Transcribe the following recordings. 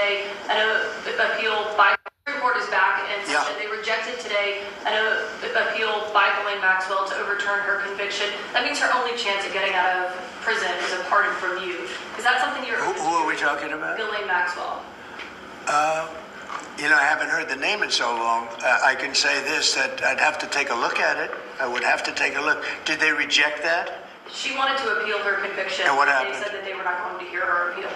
an appeal by the Supreme Court is back and said that they rejected today an appeal by Ghislaine Maxwell to overturn her conviction. That means her only chance at getting out of prison is a pardon from you. Is that something you're... Who are we talking about? Ghislaine Maxwell. You know, I haven't heard the name in so long. I can say this, that I'd have to take a look at it. I would have to take a look. Did they reject that? She wanted to appeal her conviction. And what happened? They said that they were not going to hear her appeal.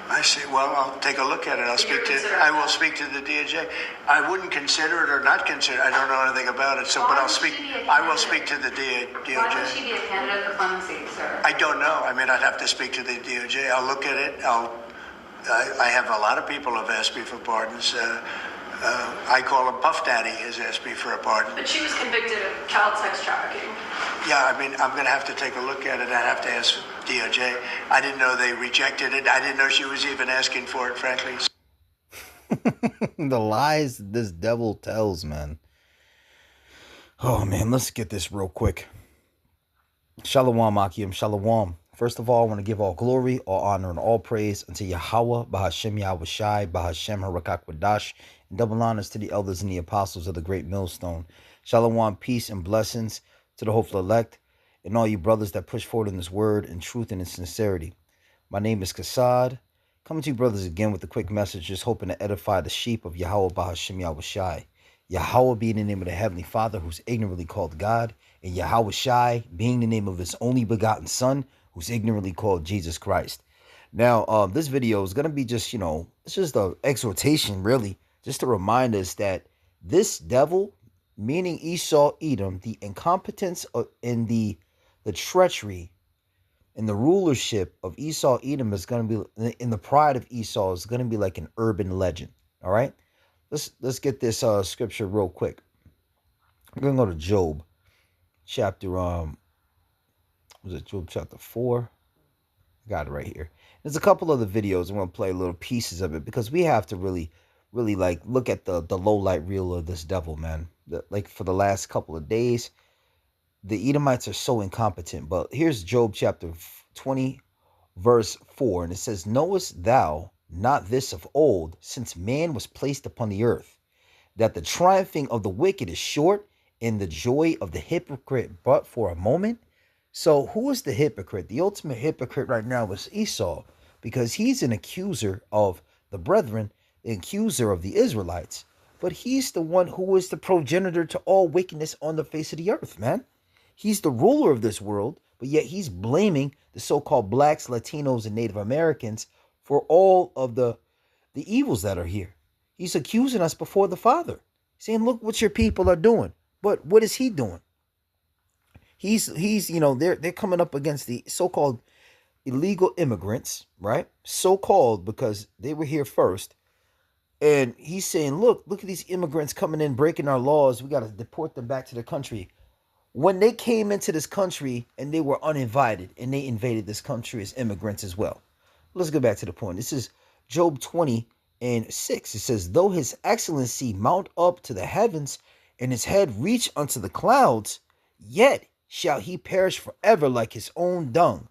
I see. Well, I'll take a look at it. I will speak to the DOJ. I wouldn't consider it or not consider it. I don't know anything about it. So, but I will speak to the DOJ. Why would she be a candidate for clemency, sir? I don't know. I mean, I'd have to speak to the DOJ. I'll look at it. I have a lot of people have asked me for pardons. I call him Puff Daddy has asked me for a pardon. But she was convicted of child sex trafficking. Yeah, I mean, I'm going to have to take a look at it. I'd have to ask DOJ. I didn't know they rejected it. I didn't know she was even asking for it, frankly. The lies this devil tells, man. Oh, man, let's get this real quick. Shalom, Akim. Shalom. First of all, I want to give all glory, all honor, and all praise unto Yahweh, Bahashem Yahushai, Bahashem Harakak Wadash, and double honors to the elders and the apostles of the great millstone. Shalom, peace, and blessings to the hopeful elect, and all you brothers that push forward in this word in truth and in sincerity. My name is Kassad, coming to you brothers again with a quick message, just hoping to edify the sheep of Yahweh Bahashem Yahushai. Yahweh being the name of the Heavenly Father, who's ignorantly called God, and Yahushai being the name of his only begotten Son, who's ignorantly called Jesus Christ. Now, this video is going to be just, it's just an exhortation, really, just to remind us that this devil, meaning Esau, Edom, the incompetence and the treachery and the rulership of Esau, Edom is going to be, in the pride of Esau is going to be like an urban legend. All right, let's get this scripture real quick. We're going to go to Job chapter, was it Job chapter 4? I got it right here. There's a couple other videos. I'm going to play little pieces of it because we have to really like look at the low light reel of this devil, man. Like for the last couple of days, the Edomites are so incompetent. But here's Job chapter 20, verse 4. And it says, knowest thou not this of old, since man was placed upon the earth, that the triumphing of the wicked is short, and the joy of the hypocrite but for a moment? So who is the hypocrite? The ultimate hypocrite right now is Esau, because he's an accuser of the brethren, the accuser of the Israelites. But he's the one who is the progenitor to all wickedness on the face of the earth, man. He's the ruler of this world, but yet he's blaming the so-called blacks, Latinos, and Native Americans for all of the evils that are here. He's accusing us before the Father, saying, look what your people are doing. But what is he doing? He's they're coming up against the so-called illegal immigrants, right? So-called because they were here first. And he's saying, look at these immigrants coming in, breaking our laws. We got to deport them back to the country. When they came into this country and they were uninvited and they invaded this country as immigrants as well. Let's go back to the point. This is Job 20 and 6. It says, though his excellency mount up to the heavens and his head reach unto the clouds, yet shall he perish forever like his own dung.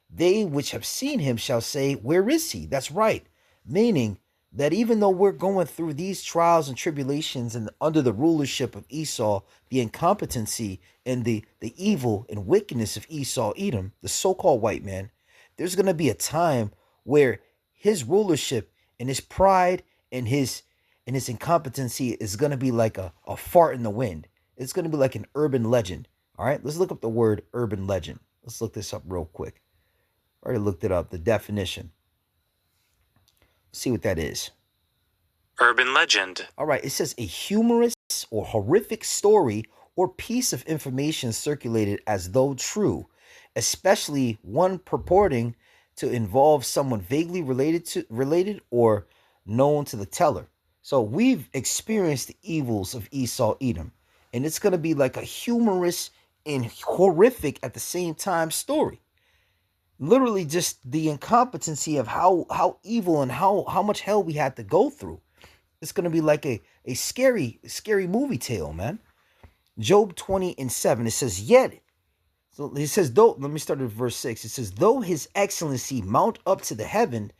They which have seen him shall say, where is he? That's right. Meaning that even though we're going through these trials and tribulations and under the rulership of Esau, the incompetency and the evil and wickedness of Esau, Edom, the so-called white man, there's going to be a time where his rulership and his pride and his incompetency is going to be like a fart in the wind. It's going to be like an urban legend. All right, let's look up the word urban legend. Let's look this up real quick. I already looked it up, the definition. Let's see what that is. Urban legend. All right, it says a humorous or horrific story or piece of information circulated as though true, especially one purporting to involve someone vaguely related or known to the teller. So we've experienced the evils of Esau, Edom, and it's going to be like a humorous and horrific at the same time story. Literally just the incompetency of how evil and how much hell we had to go through. It's going to be like a scary movie tale, man. Job 20 and 7, it says, yet, so it says, though, let me start at verse 6. It says, though his excellency mount up to the heaven,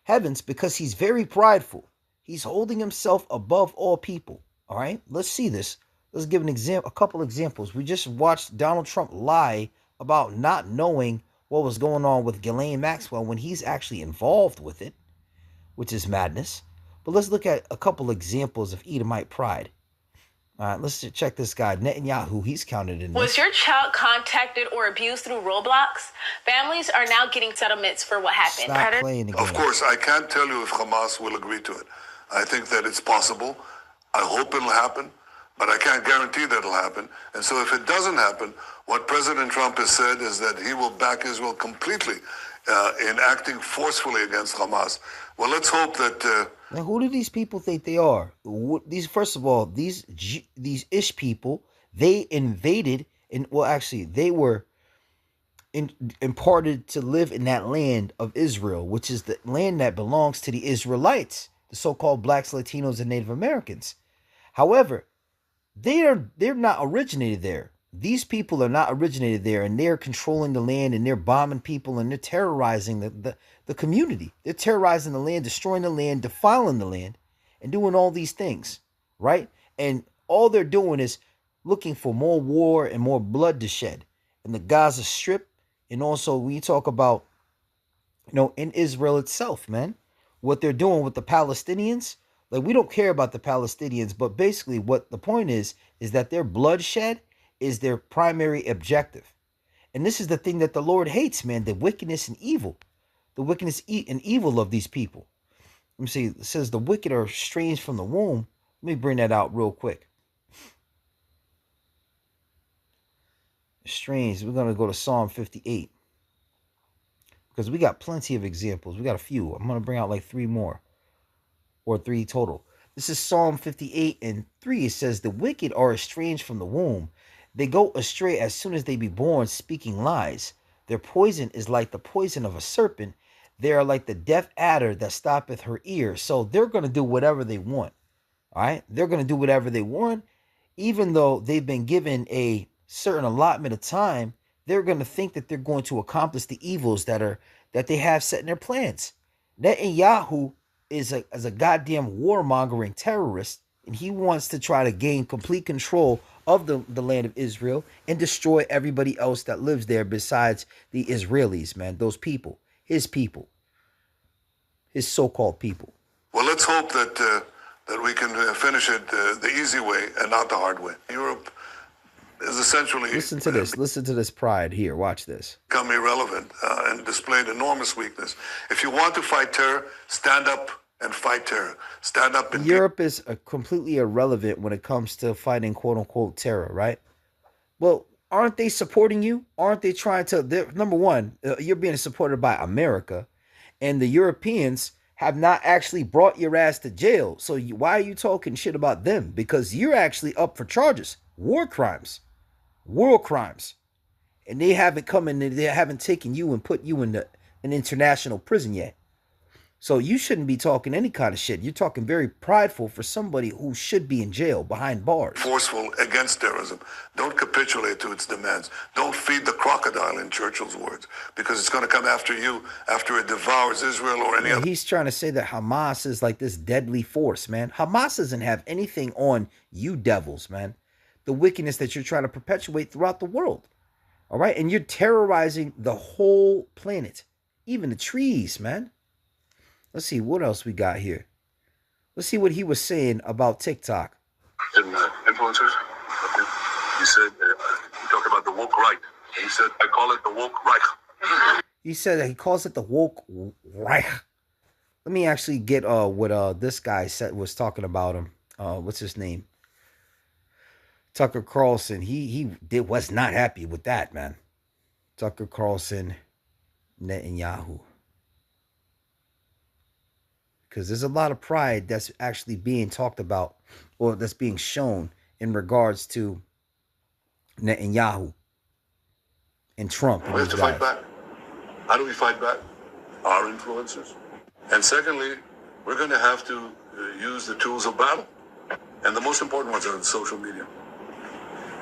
heavens because he's very prideful. He's holding himself above all people. All right, let's see this. Let's give a couple examples. We just watched Donald Trump lie about not knowing what was going on with Ghislaine Maxwell when he's actually involved with it, which is madness. But let's look at a couple examples of Edomite pride. All right, let's check this guy, Netanyahu. He's counted in this. Was your child contacted or abused through Roblox? Families are now getting settlements for what happened. Stop playing the game. Of course, I can't tell you if Hamas will agree to it. I think that it's possible. I hope it'll happen, but I can't guarantee that it'll happen. And so if it doesn't happen, what President Trump has said is that he will back Israel completely in acting forcefully against Hamas. Well, let's hope that... Now, who do these people think they are? First of all, these Ish people, they invaded, and well, actually, they were imparted to live in that land of Israel, which is the land that belongs to the Israelites, the so-called blacks, Latinos, and Native Americans. However, they're not originated there. These people are not originated there, and they're controlling the land, and they're bombing people, and they're terrorizing the community. They're terrorizing the land, destroying the land, defiling the land, and doing all these things, right? And all they're doing is looking for more war and more blood to shed in the Gaza Strip, and also when you talk about, in Israel itself, man, what they're doing with the Palestinians. Like, we don't care about the Palestinians, but basically what the point is that their bloodshed is their primary objective. And this is the thing that the Lord hates, man, the wickedness and evil. The wickedness and evil of these people. Let me see. It says the wicked are estranged from the womb. Let me bring that out real quick. Estranged. We're going to go to Psalm 58. Because we got plenty of examples. We got a few. I'm going to bring out like 3 more. Or 3 total. This is Psalm 58 and 3. It says, the wicked are estranged from the womb. They go astray as soon as they be born, speaking lies. Their poison is like the poison of a serpent. They are like the deaf adder that stoppeth her ear. So they're going to do whatever they want. All right? They're going to do whatever they want. Even though they've been given a certain allotment of time, they're going to think that they're going to accomplish the evils that they have set in their plans. Netanyahu is a goddamn warmongering terrorist, and he wants to try to gain complete control of the land of Israel and destroy everybody else that lives there besides the Israelis, man. Those people, his so-called people. Well, let's hope that we can finish it the easy way and not the hard way. Europe is essentially... Listen to this. Listen to this pride here. Watch this. ...become irrelevant and displayed enormous weakness. If you want to fight terror, stand up and fight terror. Stand up and... Europe is completely irrelevant when it comes to fighting quote-unquote terror, right? Well, aren't they supporting you? Aren't they trying to... Number one, you're being supported by America, and the Europeans have not actually brought your ass to jail. So why are you talking shit about them? Because you're actually up for charges. War crimes. World crimes. And they haven't come in, they haven't taken you and put you in an international prison yet. So you shouldn't be talking any kind of shit. You're talking very prideful for somebody who should be in jail behind bars. Forceful against terrorism. Don't capitulate to its demands. Don't feed the crocodile, in Churchill's words, because it's going to come after you after it devours Israel or any other. He's trying to say that Hamas is like this deadly force, man. Hamas doesn't have anything on you devils, man. The wickedness that you're trying to perpetuate throughout the world. All right? And you're terrorizing the whole planet. Even the trees, man. Let's see what else we got here. Let's see what he was saying about TikTok. And influencers, he said, he talked about the woke right. And he said, I call it the woke Reich. He said that he calls it the woke Reich. Let me actually get what this guy was talking about him. What's his name? Tucker Carlson. He was not happy with that, man. Tucker Carlson, Netanyahu. Because there's a lot of pride that's actually being talked about or that's being shown in regards to Netanyahu and Trump. We have to fight back. How do we fight back? Our influencers. And secondly, we're going to have to use the tools of battle. And the most important ones are in social media.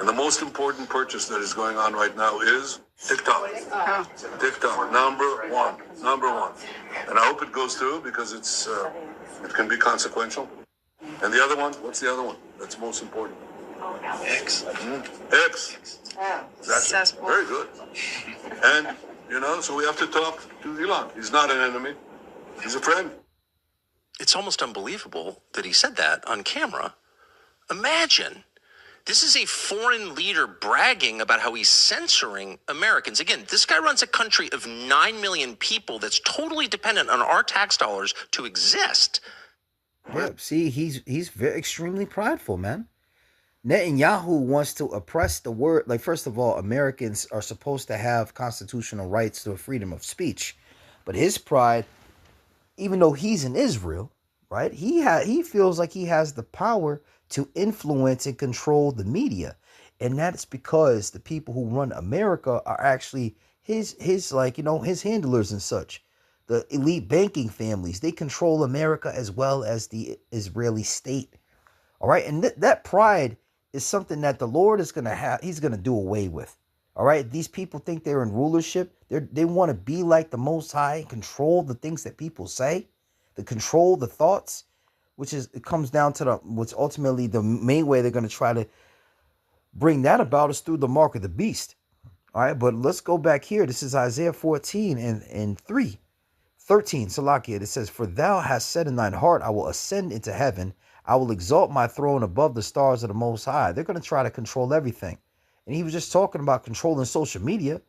And the most important purchase that is going on right now is TikTok. TikTok, number one. And I hope it goes through because it can be consequential. And the other one, what's the other one? That's most important. X. X. That's very good. And, so we have to talk to Elon. He's not an enemy. He's a friend. It's almost unbelievable that he said that on camera. Imagine. This is a foreign leader bragging about how he's censoring Americans. Again, this guy runs a country of 9 million people that's totally dependent on our tax dollars to exist. Yep. See, he's very extremely prideful, man. Netanyahu wants to oppress the word. Like, first of all, Americans are supposed to have constitutional rights to freedom of speech. But his pride, even though he's in Israel, right? He feels like he has the power to influence and control the media. And that's because the people who run America are actually his handlers and such. The elite banking families, they control America as well as the Israeli state. All right. And that pride is something that the Lord is going to have. He's going to do away with. All right. These people think they're in rulership. They want to be like the Most High, control the things that people say, to control the thoughts, it comes down to what's ultimately the main way they're going to try to bring that about is through the mark of the beast. All right. But let's go back here. This is Isaiah 14 and 13. Salakia. It says, "For thou hast said in thine heart, I will ascend into heaven. I will exalt my throne above the stars of the Most High." They're going to try to control everything. And he was just talking about controlling social media.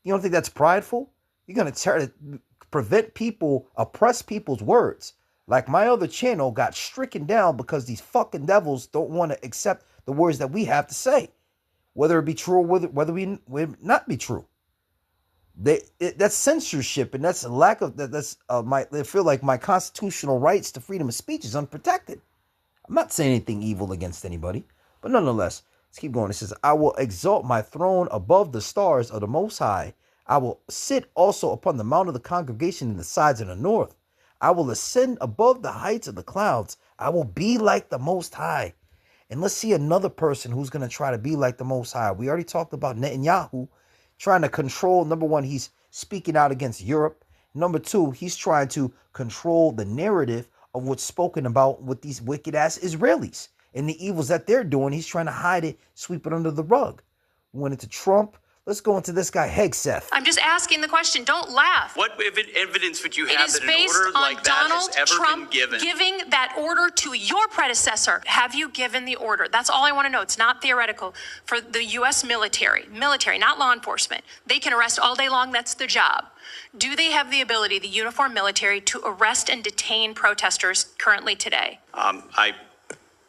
You don't think that's prideful? You're going to try to prevent people, oppress people's words. Like my other channel got stricken down because these fucking devils don't want to accept the words that we have to say, whether it be true or whether we not be true. That's censorship, and that's a lack of that. They feel like my constitutional rights to freedom of speech is unprotected. I'm not saying anything evil against anybody, but nonetheless, let's keep going. It says, "I will exalt my throne above the stars of the Most High. I will sit also upon the mount of the congregation in the sides of the north. I will ascend above the heights of the clouds. I will be like the Most High." And let's see another person who's going to try to be like the Most High. We already talked about Netanyahu trying to control. Number one, he's speaking out against Europe. Number two, he's trying to control the narrative of what's spoken about with these wicked ass Israelis and the evils that they're doing. He's trying to hide it, sweep it under the rug. We went into Trump. Let's go into this guy, Hegseth. I'm just asking the question. Don't laugh. What evidence would you It have is that an based order on like that Donald has ever Trump been given? giving that order to your predecessor. Have you given the order? That's all I want to know. It's not theoretical. For the U.S. military, not law enforcement. They can arrest all day long. That's their job. Do they have the ability, the uniformed military, to arrest and detain protesters currently today?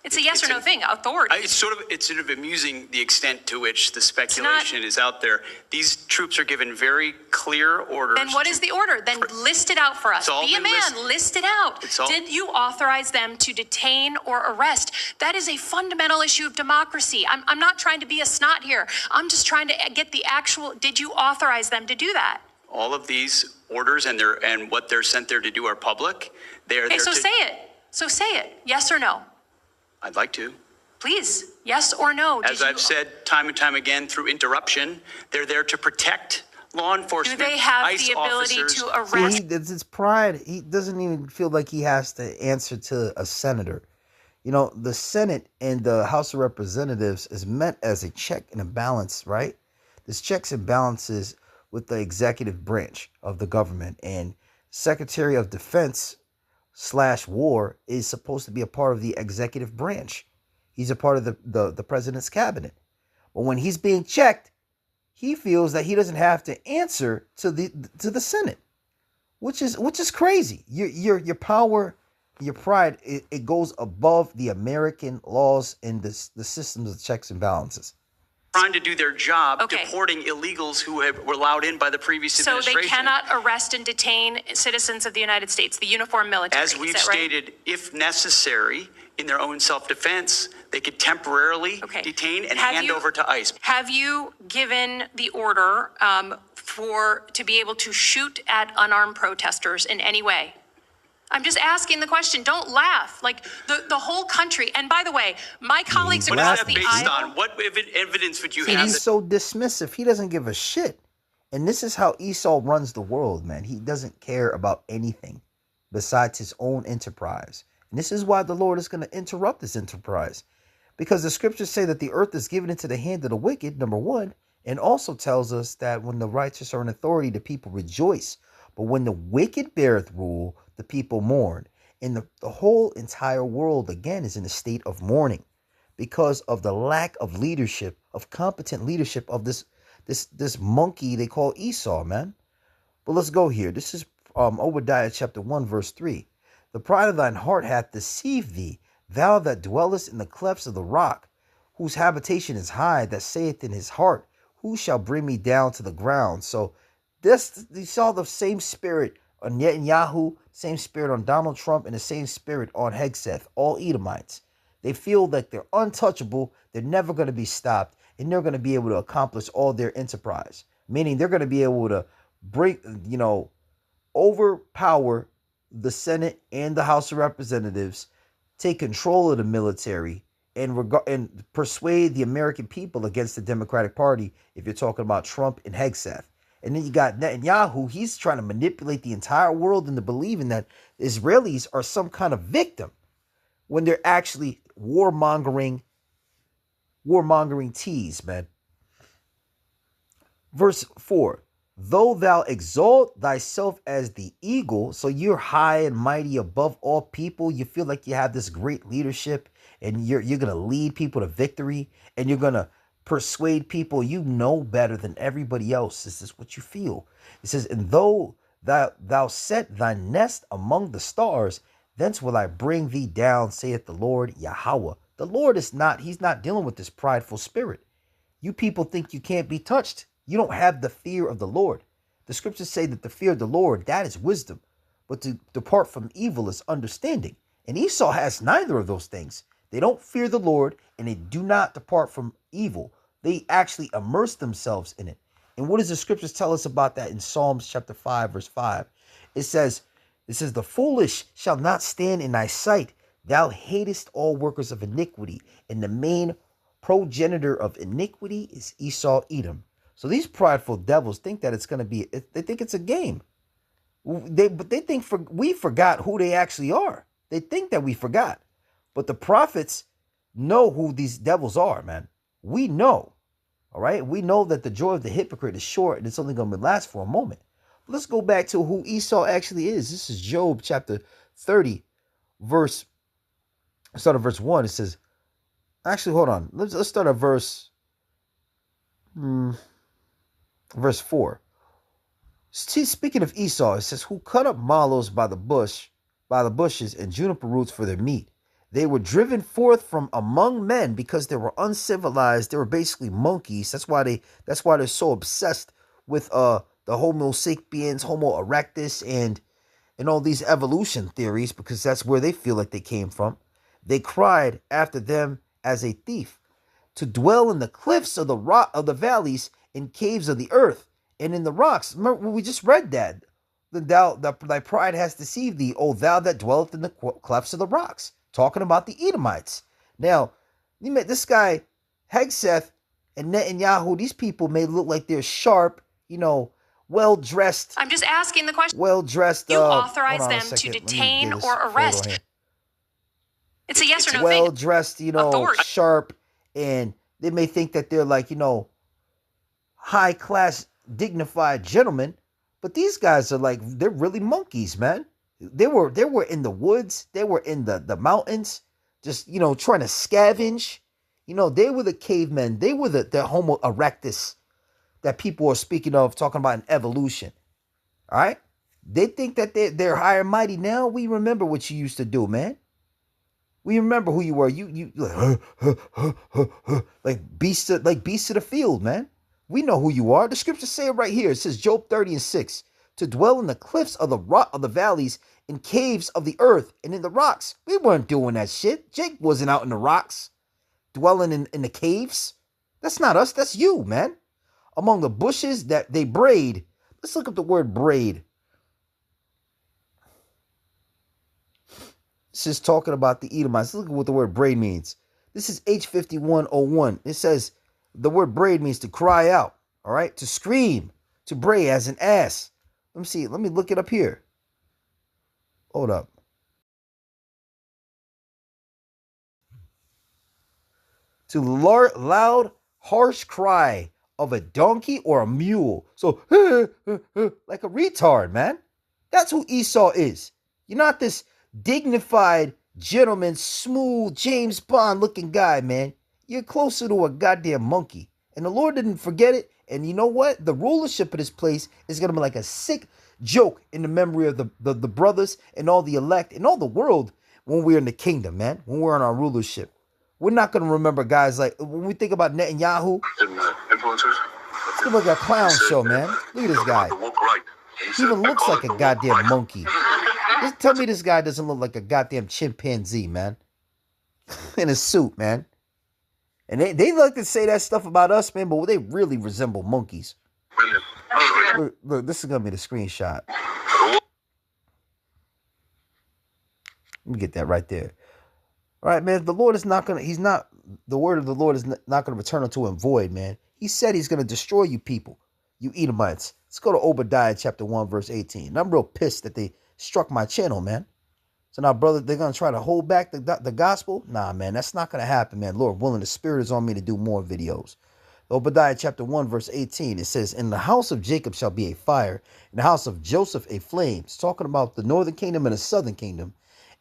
It's a yes or no thing. Authority. It's sort of amusing the extent to which the speculation is out there. These troops are given very clear orders. Then what is the order? Then list it out for us. Be a man. List it out. Did you authorize them to detain or arrest? That is a fundamental issue of democracy. I'm not trying to be a snot here. I'm just trying to get the actual. Did you authorize them to do that? All of these orders and what they're sent there to do are public. They are there so say it. So say it. Yes or no. I'd like to. Please, yes or no? As I've said time and time again through interruption, they're there to protect law enforcement. Do they have ICE the ability officers. to arrest? See, it's his pride. He doesn't even feel like he has to answer to a senator. You know, the Senate and the House of Representatives is meant as a check and a balance, right? There's checks and balances with the executive branch of the government, and Secretary of Defense / War is supposed to be a part of the executive branch. He's a part of the president's cabinet. But when he's being checked, he feels that he doesn't have to answer to the Senate, which is crazy. Your power, your pride, it goes above the American laws and the systems of checks and balances. Trying to do their job, deporting illegals who were allowed in by the previous administration. So they cannot arrest and detain citizens of the United States, the uniformed military. As we've stated, if necessary, in their own self-defense, they could temporarily detain and hand over to ICE. Have you given the order to be able to shoot at unarmed protesters in any way? I'm just asking the question. Don't laugh. Like the whole country. And by the way, my colleagues across the aisle. On what evidence would you have? He's so dismissive. He doesn't give a shit. And this is how Esau runs the world, man. He doesn't care about anything besides his own enterprise. And this is why the Lord is going to interrupt this enterprise. Because the scriptures say that the earth is given into the hand of the wicked, number one, and also tells us that when the righteous are in authority, the people rejoice. But when the wicked beareth rule, the people mourn. And the whole entire world, again, is in a state of mourning because of the lack of leadership, of competent leadership of this monkey they call Esau, man. But let's go here. This is Obadiah chapter 1, verse 3. The pride of thine heart hath deceived thee, thou that dwellest in the clefts of the rock, whose habitation is high, that saith in his heart, who shall bring me down to the ground? So this, you saw the same spirit on Netanyahu, same spirit on Donald Trump, and the same spirit on Hegseth, all Edomites. They feel like they're untouchable, they're never going to be stopped, and they're going to be able to accomplish all their enterprise. Meaning they're going to be able to break, overpower the Senate and the House of Representatives, take control of the military, and persuade the American people against the Democratic Party if you're talking about Trump and Hegseth. And then you got Netanyahu. He's trying to manipulate the entire world into believing that Israelis are some kind of victim when they're actually warmongering tease, man. Verse 4. Though thou exalt thyself as the eagle, so you're high and mighty above all people, you feel like you have this great leadership, and you're going to lead people to victory, and you're going to persuade people you know better than everybody else. This is what you feel. It says, and though thou set thy nest among the stars, thence will I bring thee down, saith the Lord Yahweh. The Lord is not, he's not dealing with this prideful spirit. You people think you can't be touched. You don't have the fear of the Lord. The scriptures say that the fear of the Lord, that is wisdom. But to depart from evil is understanding. And Esau has neither of those things. They don't fear the Lord, and they do not depart from evil. They actually immerse themselves in it. And what does the scriptures tell us about that in Psalms chapter 5, verse 5? It says, the foolish shall not stand in thy sight. Thou hatest all workers of iniquity. And the main progenitor of iniquity is Esau, Edom. So these prideful devils think that it's going to be, they think it's a game. But they think we forgot who they actually are. They think that we forgot. But the prophets know who these devils are, man. We know. All right. We know that the joy of the hypocrite is short and it's only going to last for a moment. But let's go back to who Esau actually is. This is Job chapter 30, start at verse 1. It says, actually, hold on. Let's start at verse 4. Speaking of Esau, it says, who cut up mallows by the bushes and juniper roots for their meat. They were driven forth from among men because they were uncivilized. They were basically monkeys. That's why they're so obsessed with the Homo sapiens, Homo erectus, and all these evolution theories, because that's where they feel like they came from. They cried after them as a thief, to dwell in the cliffs of the valleys, in caves of the earth, and in the rocks. Remember, we just read that. Thy pride has deceived thee, O thou that dwelleth in the clefts of the rocks. Talking about the Edomites. Now, this guy, Hegseth and Netanyahu, these people may look like they're sharp, well-dressed. I'm just asking the question. Well-dressed. You authorize them to detain or arrest. It's a yes or no thing. Well-dressed, sharp, and they may think that they're like, high-class, dignified gentlemen, but these guys are like, they're really monkeys, man. They were in the woods. They were in the mountains, just, trying to scavenge. They were the cavemen. They were the Homo erectus that people are speaking of, talking about in evolution. All right? They think that they're high and mighty. Now we remember what you used to do, man. We remember who you were. You like beasts of the field, man. We know who you are. The scriptures say it right here. It says Job 30:6. To dwell in the cliffs of the valleys, in caves of the earth, and in the rocks. We weren't doing that shit. Jake wasn't out in the rocks, dwelling in the caves. That's not us. That's you, man. Among the bushes that they braid. Let's look up the word braid. This is talking about the Edomites. Look at what the word braid means. This is H5101. It says the word braid means to cry out, all right? To scream, to bray as an ass. Let me see. Let me look it up here. Hold up. To loud, harsh cry of a donkey or a mule. So, like a retard, man. That's who Esau is. You're not this dignified gentleman, smooth James Bond looking guy, man. You're closer to a goddamn monkey. And the Lord didn't forget it. And you know what? The rulership of this place is going to be like a sick joke in the memory of the brothers and all the elect and all the world when we're in the kingdom, man. When we're in our rulership. We're not going to remember guys like, when we think about Netanyahu, Influencers. it's going to look like a clown show, man. Look at this guy. He even looks like a goddamn monkey. Just tell me this guy doesn't look like a goddamn chimpanzee, man. In a suit, man. And they like to say that stuff about us, man, but they really resemble monkeys. Look, this is going to be the screenshot. Let me get that right there. All right, man, the word of the Lord is not going to return unto him void, man. He said he's going to destroy you people, you Edomites. Let's go to Obadiah chapter 1, verse 18. And I'm real pissed that they struck my channel, man. So now, brother, they're going to try to hold back the gospel? Nah, man, that's not going to happen, man. Lord willing, the Spirit is on me to do more videos. Obadiah chapter 1, verse 18, it says, in the house of Jacob shall be a fire, in the house of Joseph a flame. It's talking about the northern kingdom and the southern kingdom.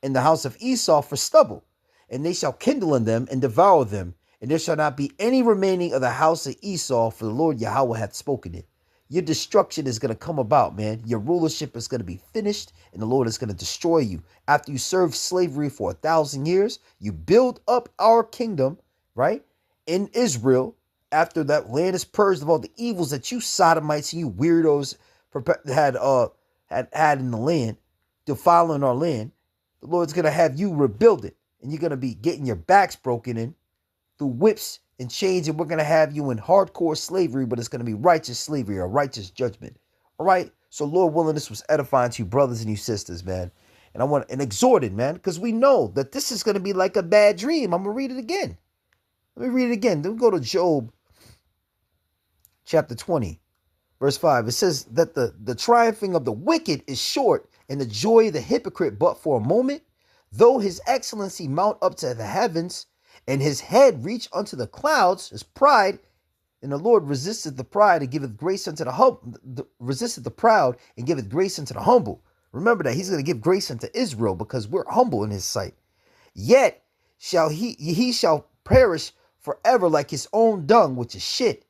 In the house of Esau for stubble. And they shall kindle in them and devour them. And there shall not be any remaining of the house of Esau, for the Lord Yahweh hath spoken it. Your destruction is going to come about, man. Your rulership is going to be finished, and the Lord is going to destroy you. After you serve slavery for 1,000 years, you build up our kingdom, right, in Israel. After that land is purged of all the evils that you sodomites and you weirdos had in the land, defiling our land, the Lord's going to have you rebuild it. And you're going to be getting your backs broken in through whips and chains. And we're going to have you in hardcore slavery, but it's going to be righteous slavery or righteous judgment. All right. So Lord willing, this was edifying to you brothers and you sisters, man. And I want and exhorted, man, because we know that this is going to be like a bad dream. I'm going to read it again. Let me read it again. Then we go to Job chapter 20, verse 5. It says that the triumphing of the wicked is short and the joy of the hypocrite but for a moment. Though his excellency mount up to the heavens, and his head reach unto the clouds, his pride, and the Lord resisteth the pride and giveth grace unto the humble, resisteth the proud and giveth grace unto the humble. Remember that he's going to give grace unto Israel because we're humble in his sight. Yet shall he shall perish forever like his own dung, which is shit.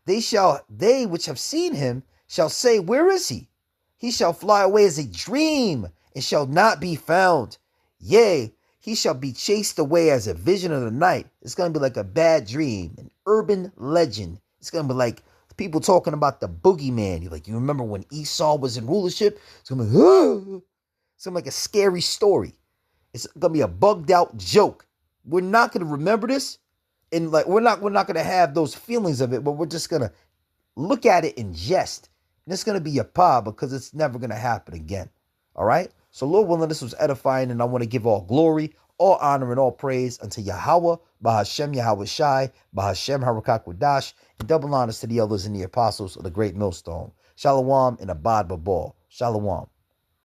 They which have seen him shall say, where is he? He shall fly away as a dream and shall not be found. Yea, he shall be chased away as a vision of the night. It's going to be like a bad dream, an urban legend. It's going to be like people talking about the boogeyman. You're like, you remember when Esau was in rulership? It's going to be, oh. It's going to be like a scary story. It's going to be a bugged out joke. We're not going to remember this. And like, we're not going to have those feelings of it, but we're just going to look at it in jest. And it's going to be a pa because it's never going to happen again. All right. So Lord willing, this was edifying, and I want to give all glory, all honor, and all praise unto Yahweh, Bahashem Yahweh Shai, Bahashem Harakakwadash, and double honors to the elders and the apostles of the great millstone. Shalom and abad babal. Shalom.